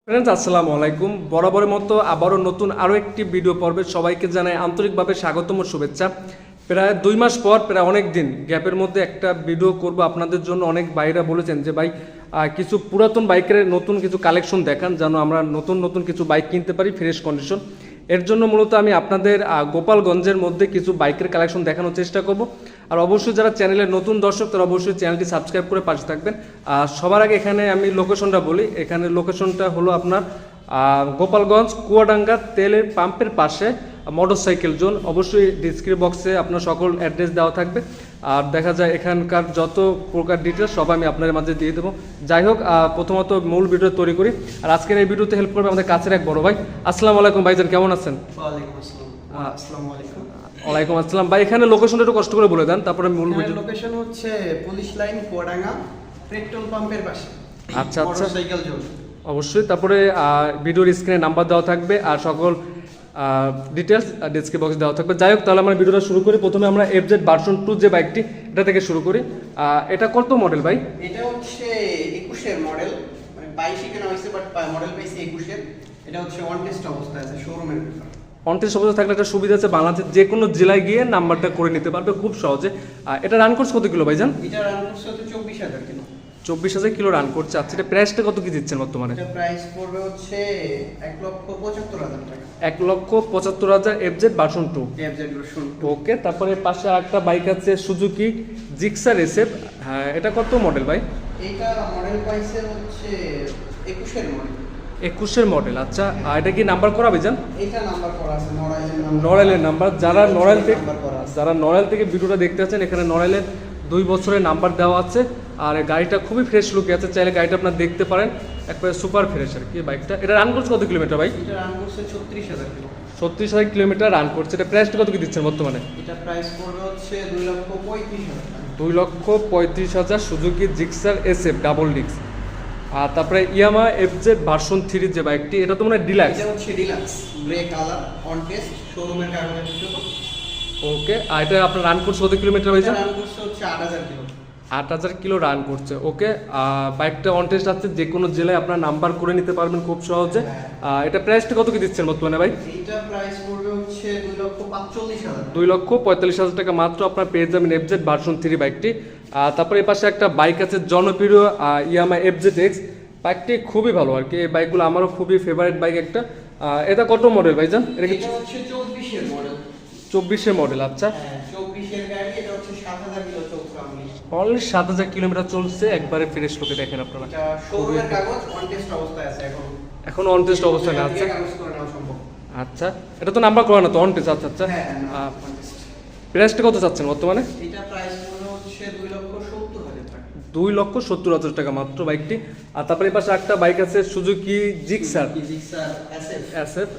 Friends আসসালামু আলাইকুম। বরাবরের মতো আবারও নতুন আরও একটি ভিডিও পর্বে সবাইকে জানাই আন্তরিকভাবে স্বাগতম ও শুভেচ্ছা। প্রায় 2 মাস পর প্রায় অনেক দিন গ্যাপের মধ্যে একটা ভিডিও করব আপনাদের জন্য। অনেক ভাইরা বলেছেন যে ভাই কিছু পুরাতন বাইকের নতুন কিছু কালেকশন দেখান, যেন আমরা নতুন নতুন কিছু বাইক কিনতে পারি ফ্রেশ কন্ডিশন। এর জন্য মূলত আমি আপনাদের গোপালগঞ্জের মধ্যে কিছু বাইকের কালেকশন দেখানোর চেষ্টা করব। আর অবশ্যই যারা চ্যানেলের নতুন দর্শক তারা অবশ্যই চ্যানেলটি সাবস্ক্রাইব করে পাশে থাকবেন। আর সবার আগে এখানে আমি লোকেশনটা বলি। এখানে লোকেশনটা হলো আপনার গোপালগঞ্জ কুয়াডাঙ্গা তেলের পাম্পের পাশে মোটরসাইকেল জোন। অবশ্যই ডিসক্রিপশন বক্সে আপনার সকল অ্যাড্রেস দেওয়া থাকবে। আর দেখা যায় এখানকার যত প্রকার ডিটেলস সব আমি আপনাদের মাঝে দিয়ে দেবো। যাই হোক, প্রথমত মূল ভিডিও তৈরি করি। আর আজকের এই ভিডিওতে হেল্প করবে আমাদের কাছের এক বড় ভাই। আসসালামু আলাইকুম ভাইজান, কেমন আছেন? ওয়ালাইকুম আসসালাম ভাই। এখানে লোকেশনটা একটু কষ্ট করে বলে দেন, তারপরে মূল ভিডিও। লোকেশন হচ্ছে পুলিশ লাইন কুয়াডাঙ্গা পেট্রোল পাম্পের পাশে। আচ্ছা আচ্ছা, মোটরসাইকেল জোন অবশ্যই। তারপরে ভিডিওর স্ক্রিনে নাম্বার দেওয়া থাকবে আর সকল ডিটেলস ডেসক্রিপশন বক্সে দেওয়া থাকবে। যাই হোক, তাহলে আমরা ভিডিওটা শুরু করি। প্রথমে আমরা FZ ভার্সন 2 যে বাইকটি, এটা থেকে শুরু করি। এটা কত মডেল ভাই? এটা হচ্ছে 21 এর মডেল, মানে 22 কেনা হইছে বাট মডেল পাইছে 21 এর। এটা হচ্ছে অন টেস্ট অবস্থায় আছে, শোরুমের ভিতর। অনটেস্ট অবস্থা থাকলে একটা সুবিধা আছে, বাংলাদেশের যে কোনো জেলায় গিয়ে নাম্বারটা করে নিতে পারবে খুব সহজে। এটা রান করছে কত কিলো ভাইজান? এটা রান করছে হচ্ছে 24000 কিলো। 24000 কিলো রান করছে। আচ্ছা, এটা প্রাইসটা কত কি দিচ্ছেন বর্তমানে? এটা প্রাইস পড়বে হচ্ছে 1,75,000 টাকা। 1,75,000 FZ ভার্সন 2। FZ version 2। ওকে। তারপরে পাশে আরেকটা বাইক আছে সুজুকি জিক্সার SF। হ্যাঁ, এটা কত মডেল ভাই? এইটা মডেল পাইছে হচ্ছে 21 এর মডেল। 21 এর মডেল। আচ্ছা, এটা কি নাম্বার করা ভাইজান? এটা নাম্বার করা আছে, নড়াইলের নাম্বার। নড়াইলের নাম্বার। যারা আছে। নড়াইল থেকে ভিডিওটা দেখতে আছেন, এখানে নড়াইলের 2 বছরের নাম্বার দেওয়া আছে। আর এই গাড়িটা খুবই ফ্রেশ লুকে আছে, চাইলে গাড়িটা আপনার দেখতে পারেন, একবারে সুপার ফ্রেশ আর কি বাইকটা। এটা রান করছে কত কিলোমিটার ভাই? এটা রান করছে 36000 কিলো। 36000 কিলোমিটার রান করছে। এটা প্রাইসটা কত কি দিচ্ছেন বর্তমানে? এটা প্রাইস পড়বে হচ্ছে 2,35,000 টাকা। 2,35,000 Suzuki Gixxer SF double disc. আর তারপরে ইয়ামা FZ ভার্সন 3 যে বাইকটি, এটা তো মানে ডিলাক্স। এটা হচ্ছে deluxe grey colour, on test, শোরুমের কাগজে ছিল। ওকে। আর এটা আপনার রান করছে কত কিলোমিটার ভাইজান? এটা রান করছে হচ্ছে 8000 কিলো। 8000 কিলো রান করছে। ওকে। বাইকটা অন টেস্ট আছে, যে কোনো জেলায় আপনার নাম্বার করে নিতে পারবেন খুব সহজে। এটা প্রাইসটা কত কি দিচ্ছেন বর্তমানে ভাই? এইটা প্রাইস পড়বে হচ্ছে 2,45,000। 2,45,000 টাকা মাত্র আপনার পেয়ে যাবেন FZ ভার্সন 3 বাইকটি। তারপরে এই পাশে একটা বাইক আছে জনপ্রিয় ইয়ামা FZX। বাইকটি খুবই ভালো আর কি। এই বাইকগুলো আমারও খুবই ফেভারিট বাইক একটা। এটা কত মডেল ভাইজান? এটা হচ্ছে 24 এর মডেল। 24 এর মডেল। আচ্ছা, 24 এর গাড়ি। এটা হচ্ছে 7000 কিলো চলছে অনলি। অনলি 7000 কিলোমিটার চলছে, একবারে ফ্রেশ লোকে দেখেন আপনারা। এটা শোরুমের কাগজ, অন টেস্ট অবস্থায় আছে এখন। এখন অন টেস্ট অবস্থায় আছে। কাগজ করে নেওয়া সম্ভব। আচ্ছা, এটা তো নাম্বার করা না তো, অন টেস্ট। আচ্ছা আচ্ছা। হ্যাঁ, on test। প্রাইসটা কত চাচ্ছেন বর্তমানে? এটা প্রাইস পড়বে হচ্ছে 2,70,000 টাকা। 2,70,000 টাকা মাত্র বাইকটি। আর তারপরে এই পাশে একটা বাইক আছে সুজুকি জিক্সার জিক্সার SF।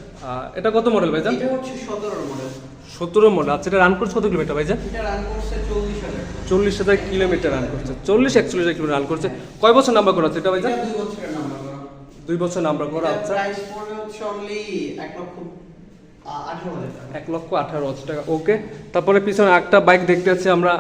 এটা কত মডেল ভাইজান? এটা হচ্ছে 17 মডেল। 17 মডেল। আচ্ছা, এটা রান করছে কত কিলোমিটার ভাইজান? এটা রান করছে 40,000। 40,000 কিলোমিটার রান করছে। 41,000 কিলোমিটার রান করছে। কয় বছর নাম্বার করা আছে এটা ভাইজান? এটা 2 বছরের নাম্বার করা। 2 বছর নাম্বার করা। এটা আচ্ছা, প্রাইস পড়বে হচ্ছে অনলি 1,18,000 টাকা। 1,18,000 টাকা। ওকে। তারপরে পিছনে একটা বাইক দেখতে পাচ্ছি আমরা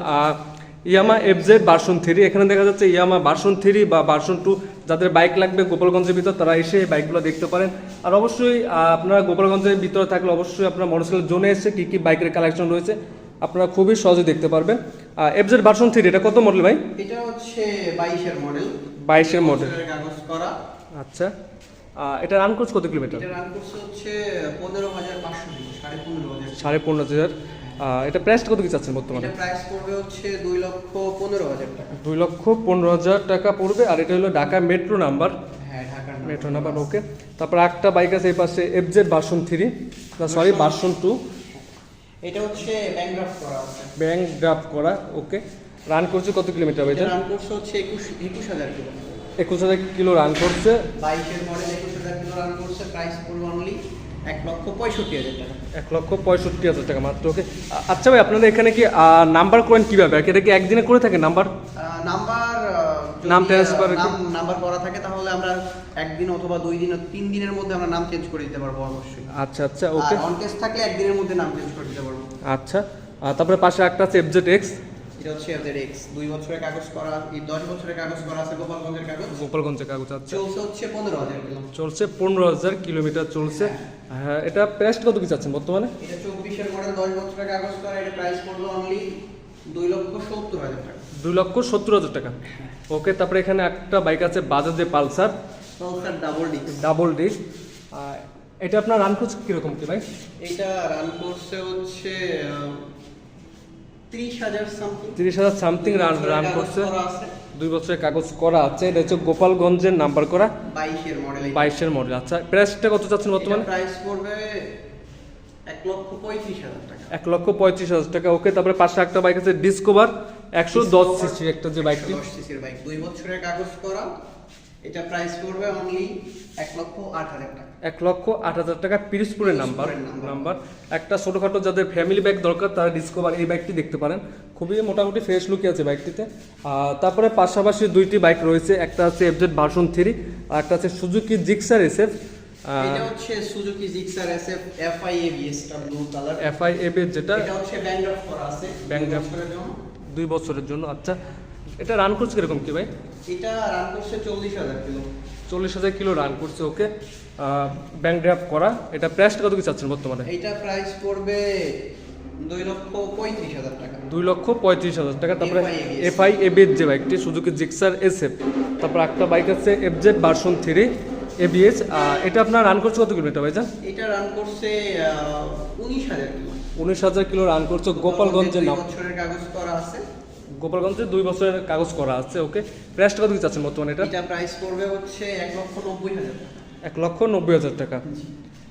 ইয়ামা FZ ভার্সন 3। এখানে দেখা যাচ্ছে ইয়ামা ভার্সন 3 বা ভার্সন 2 যাদের বাইক লাগবে গোপালগঞ্জের ভিতর, তারা এসে এই বাইকগুলো দেখতে পারেন। আর অবশ্যই আপনারা গোপালগঞ্জের ভিতরে থাকলে অবশ্যই আপনারা মোটরসাইকেল জোনে এসে কী কী বাইকের কালেকশন রয়েছে আপনারা খুবই সহজে দেখতে পারবেন। FZ ভার্সন 3 এটা কত মডেল ভাই? এটা হচ্ছে 22 এর মডেল। 22 এর মডেল। কাগজ করা। আচ্ছা, এটা রান করছে কত কিলোমিটার? এটা রান করছে হচ্ছে 15,500 কিলো, 15,500। 15,500। এটা প্রাইসটা কত কি চাচ্ছেন বর্তমানে? এটা প্রাইস পড়বে হচ্ছে 2,15,000 টাকা। 2,15,000 টাকা পড়বে। আর এটা হলো ঢাকা মেট্রো নাম্বার। হ্যাঁ, ঢাকার মেট্রো নাম্বার। ওকে। তারপর একটা বাইক আছে এই পাশে FZ ভার্সন 3, সরি ভার্সন 2। এটা হচ্ছে ব্যাংক ড্রাফট করা আছে। ব্যাংক ড্রাফট করা। ওকে। রান করছে কত কিলোমিটার ভাই? এটা রান করছে হচ্ছে 21,000 কিলো। 21,000 কিলো রান করছে। 22 এর মডেল, 21,000 কিলো রান করছে। প্রাইস পড়বে অনলি 1,65,000 টাকা। 1,65,000 টাকা মাত্র। ওকে। আচ্ছা ভাই, আপনাদের এখানে কি নাম্বার করেন কিভাবে? এটা কি একদিনে করে থাকে নাম্বার? নাম ট্রান্সফার নাম্বার করা থাকে তাহলে আমরা একদিন অথবা 2 দিন 3 দিনের মধ্যে আমরা নাম চেঞ্জ করে দিতে পারবো অবশ্যই। আচ্ছা আচ্ছা। ওকে। অন টেস্ট থাকলে একদিনের মধ্যে নাম চেঞ্জ করে দিতে পারবো। আচ্ছা। তারপরে পাশে একটা আছে FZX। এটা হচ্ছে FZX 2 বছরের কাগজ করা, এই 10 বছরের কাগজ করা আছে গোপালগঞ্জের কাগজ। গোপালগঞ্জের কাগজ। আচ্ছা, চলছে হচ্ছে 15,000 কিলো। চলছে 15,000 কিলোমিটার চলছে। হ্যাঁ, এটা প্রাইস কত কি চাচ্ছেন বর্তমানে? এটা 24 এর মডেল 10 বছরের কাগজ করা, এটা প্রাইস পড়লো অনলি 2,70,000 টাকা। 2,70,000 টাকা। ওকে, তারপরে এখানে একটা বাইক আছে বাজাজের পালসার ডাবল ডিস্ক। এটা আপনার রান করছে কিরকম কি ভাই? এটা রান করছে হচ্ছে 30,000 সামথিং। 30,000 সামথিং রান করছে। 2 বছরের কাগজ করা আছে। এটা হচ্ছে গোপালগঞ্জের নাম্বার করা, 22 এর মডেল। আচ্ছা, প্রাইসটা কত চাচ্ছেন বর্তমানে? প্রাইস পড়বে 1,35,000 টাকা। 1,35,000 টাকা। ওকে, তারপরে পাশে একটা বাইক আছে ডিসকভার 110 সিসি, একটা যে বাইকটি 110 সিসির বাইক, 2 বছরের কাগজ করা। এটা প্রাইস পড়বে অনলি 1,08,000 টাকা। 1,08,000 টাকা। পিরোজপুরের নাম্বার। একটা ছোটখাটো যাদের ফ্যামিলি বাইক দরকার তারা ডিসকভার এই বাইকটি দেখতে পারেন। খুবই মোটামুটি ফ্রেশ লুকে আছে বাইকটিতে। তারপরে পাশাপাশি দুইটি বাইক রয়েছে, একটা আছে FZ ভার্সন 3 আর একটা আছে সুজুকি জিক্সার SF। এটা হচ্ছে সুজুকি জিক্সার SF FIABS টা ব্লু কালার। FIABS যেটা, এটা হচ্ছে ব্যাংক ড্রাফট করা আছে, ব্যাংক ড্রাফট 2 বছরের জন্য। আচ্ছা, এটা রান করছে কিরকম কি ভাই? এটা রান করছে 40,000 কিলো। 40,000 কিলো রান করছে। ওকে, ব্যাংক ড্রাফট করা। এটা প্রাইসটা কত কি চাচ্ছেন বর্তমানে? এটা প্রাইস পড়বে 2,35,000 টাকা। 2,35,000 টাকা। তারপরে FIABS যে বাইকটি সুজুকি জিক্সার SF। তারপর একটা বাইক আছে FZ ভার্সন 3 ABS। এটা আপনার রান করছে কত কিলোমিটার ভাইজান? এটা রান করছে 19,000 কিলো। 19,000 কিলো রান করছে। গোপালগঞ্জের নাম, 2 বছরের কাগজ করা আছে। গোপালগঞ্জে 2 বছরের কাগজ করা আছে। ওকে, প্রাইসটা কত কি চাচ্ছেন বর্তমানে এটা? এটা প্রাইস পড়বে হচ্ছে 1,90,000 টাকা। 1,90,000 টাকা।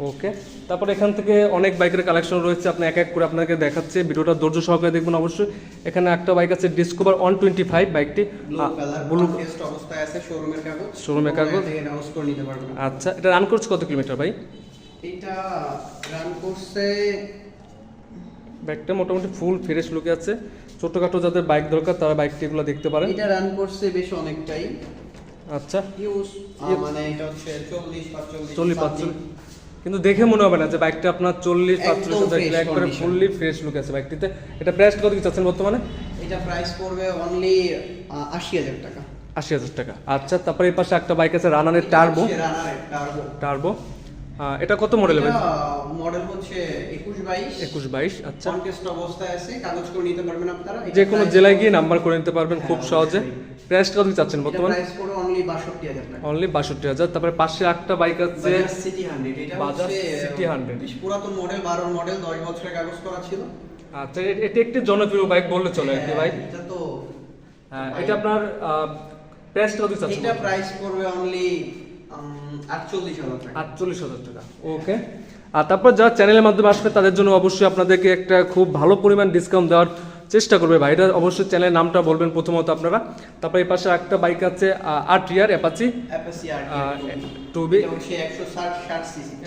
ওকে, তারপর এখান থেকে অনেক বাইকের কালেকশন রয়েছে, আপনি এক এক করে আপনাকে দেখাচ্ছে, ভিডিওটা ধৈর্য সহকারে দেখবেন অবশ্যই। এখানে একটা বাইক আছে ডিসকভার 125 বাইকটি, ব্লু টেস্ট অবস্থায় আছে, শোরুমের কাগজ। শোরুমের কাগজ। এটা হাউস করে নিতে পারবেন। আচ্ছা, এটা রান করছে কত কিলোমিটার ভাই? এটা রান করছে, বাইকটা মোটামুটি ফুল ফ্রেশ লুকে আছে। ছোটখাটো যাদের বাইক দরকার তারা বাইকটি এগুলো দেখতে পারেন। এটা রান করছে বেশ অনেকটাই। আচ্ছা, ইউজ মানে এটা হচ্ছে 40-45 কিন্তু দেখে মনে হবে না যে বাইকটা আপনার 40-45 একবারে ফুললি ফ্রেশ লুক আছে বাইকটিতে। এটা প্রাইস কত কি চাচ্ছেন বর্তমানে? এটা প্রাইস পড়বে অনলি 80,000 টাকা। 80,000 টাকা। আচ্ছা, তারপরে এই পাশে একটা বাইক আছে রানারের টার্বো। এটা কত মডেল হবে? মডেল হচ্ছে 21-22। আচ্ছা, কনটেস্ট অবস্থায় আছে, কাগজ করে নিতে পারবেন আপনারা। যে কোনো জেলায় গিয়ে নাম্বার করে নিতে পারবেন খুব সহজে। প্রাইস কত চাচ্ছেন বর্তমানে? প্রাইস পড়বে অনলি 62,000 টাকা। অনলি 62,000। তারপরে পাশে একটা বাইক আছে বাজাজ সিটি 100। এটা বাজাজ সিটি 100 বেশ পুরাতন মডেল, 12 মডেল, 10 বছরের কাগজ করা ছিল। আচ্ছা, এটা একটি জনপ্রিয় বাইক বললে চলে আর কি ভাই। এটা তো এটা আপনার প্রাইস কত চাচ্ছেন? এটা প্রাইস পড়বে অনলি 48,000 টাকা। 48,000 টাকা। ওকে, আর তারপর যারা চ্যানেলের মাধ্যমে আসবে তাদের জন্য অবশ্যই আপনাদেরকে একটা খুব ভালো পরিমাণ ডিসকাউন্ট দেওয়ার চেষ্টা করবে ভাই। এটা অবশ্যই চ্যানেলের নামটা বলবেন প্রথমত আপনারা। তারপর এই পাশে একটা বাইক আছে আরটিআর অ্যাপাচি 2B,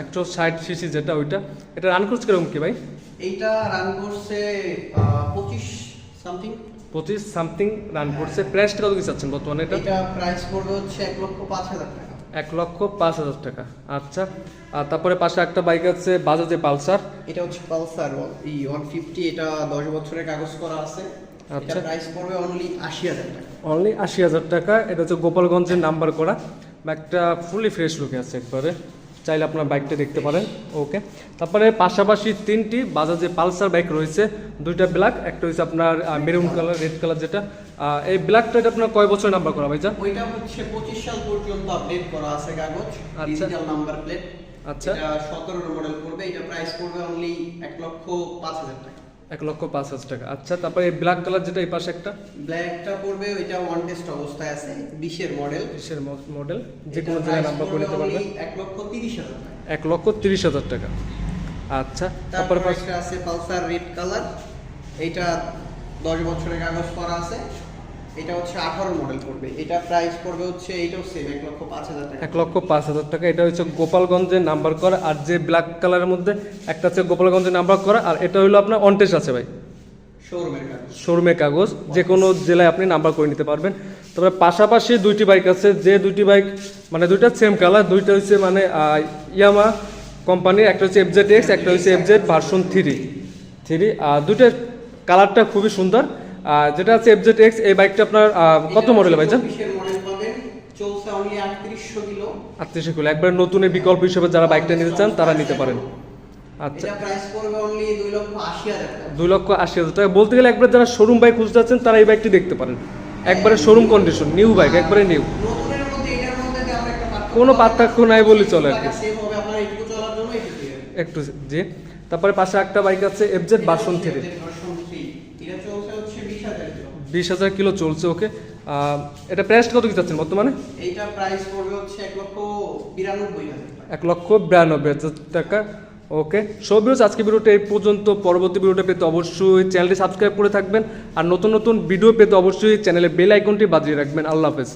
160 সিসি যেটা, ওইটা। এটা রান করছে কিরকম কি ভাই? এইটা রান করছে 25 সামথিং রান করছে। প্রাইসটা কত কি চাচ্ছেন বর্তমানে এটা? এটা প্রাইস পড়বে হচ্ছে 1,05,000 টাকা। 1,05,000 টাকা। আচ্ছা, আর তারপরে পাশে একটা বাইক আছে বাজাজে পালসার। এটা হচ্ছে পালসার 150। এটা 10 বছরের কাগজ করা আছে। আচ্ছা, এটা প্রাইস পড়বে অনলি 80,000 টাকা। অনলি 80,000 টাকা। এটা হচ্ছে গোপালগঞ্জের নাম্বার করা বাইকটা, ফুলি ফ্রেশ লুকে আছে একবারে। চাইলে আপনার বাইকটা দেখতে পারেন। ওকে, তারপরে পাশাপাশি 3টি বাজাজে পালসার বাইক রয়েছে, 2টা ব্ল্যাক, একটা হচ্ছে আপনার মেরুন কালার, রেড কালার যেটা। এই ব্ল্যাকটা এটা আপনার কয় বছর নাম্বার করা ভাইজান? ওইটা হচ্ছে 25 সাল পর্যন্ত আপডেট করা আছে কাগজ, ডিজিটাল নাম্বার প্লেট। আচ্ছা, এটা 17 মডেল পড়বে। এটা প্রাইস পড়বে অনলি 1,05,000 টাকা। 1,05,000 টাকা। আচ্ছা, তারপরে এই ব্ল্যাক কালার যেটা এই পাশে একটা ব্ল্যাকটা পড়বে, এটা ওয়ান টেস্ট অবস্থায় আছে, 20 এর মডেল, যে কোনো জায়গায় নাম্বার করে নিতে পারবেন। 1,30,000 টাকা। 1,30,000 টাকা। আচ্ছা, তারপরে পাশে আছে পালসার রেড কালার। এটা 10 বছরের কাগজ করা আছে। এটা হচ্ছে 18 মডেল পড়বে। এটা প্রাইস পড়বে হচ্ছে, এটাও সেম 1,05,000 টাকা। 1,05,000 টাকা। এটা হচ্ছে গোপালগঞ্জের নাম্বার করা। আর যে ব্ল্যাক কালারের মধ্যে একটা হচ্ছে গোপালগঞ্জের নাম্বার করা, আর এটা হলো আপনার অনটেস্ট আছে ভাই, শোরুমের কাগজ, যে কোনো জেলায় আপনি নাম্বার করে নিতে পারবেন। তবে পাশাপাশি 2টি বাইক আছে, যে 2টি বাইক মানে 2টা সেম কালার, 2টা হচ্ছে মানে ইয়ামা কোম্পানির, একটা হচ্ছে FZX, একটা হচ্ছে FZ ভার্সন 3। আর 2টার কালারটা খুবই সুন্দর। যেটা আছে FZX, এই বাইকটা আপনার কত মডেল ভাইজান? 24 মডেল পাবেন, চলছে অনলি 3800 কিলো। 3800 কিলো, একবার নতুনের বিকল্প হিসেবে যারা বাইকটা নিতে চান তারা নিতে পারেন। আচ্ছা, এটা প্রাইস পড়বে অনলি 2,80,000 টাকা। 2,80,000 টাকা। বলতে গেলে একবার যারা শোরুম বাইক খুঁজতে যাচ্ছেন তারা এই বাইকটি দেখতে পারেন, একবারে শোরুম কন্ডিশন, নিউ বাইক, একবারে নিউ, নতুনের মধ্যে এটার মধ্যে যে আমরা একটা পার্থক্য কোনো পার্থক্য নাই বললে চলে আর কি। টাকা সেভ হবে আপনার একটু চলার জন্য একটু দিয়ে। একটু জি। তারপরে পাশে একটা বাইক আছে FZ ভার্সন 3, এটা চলছে হচ্ছে 20,000 কিলো। 20,000 কিলো চলছে। ওকে, এটা প্রাইস কত কি চাচ্ছেন বর্তমানে? এইটা প্রাইস পড়বে হচ্ছে 1,92,000 টাকা। 1,92,000 টাকা। ওকে, সো ভিউয়ার্স, আজকে ভিডিওটা এই পর্যন্ত। পরবর্তী ভিডিওটা পেতে অবশ্যই চ্যানেলটি সাবস্ক্রাইব করে থাকবেন, আর নতুন নতুন ভিডিও পেতে অবশ্যই চ্যানেলে বেল আইকনটি বাজিয়ে রাখবেন। আল্লাহ হাফেজ।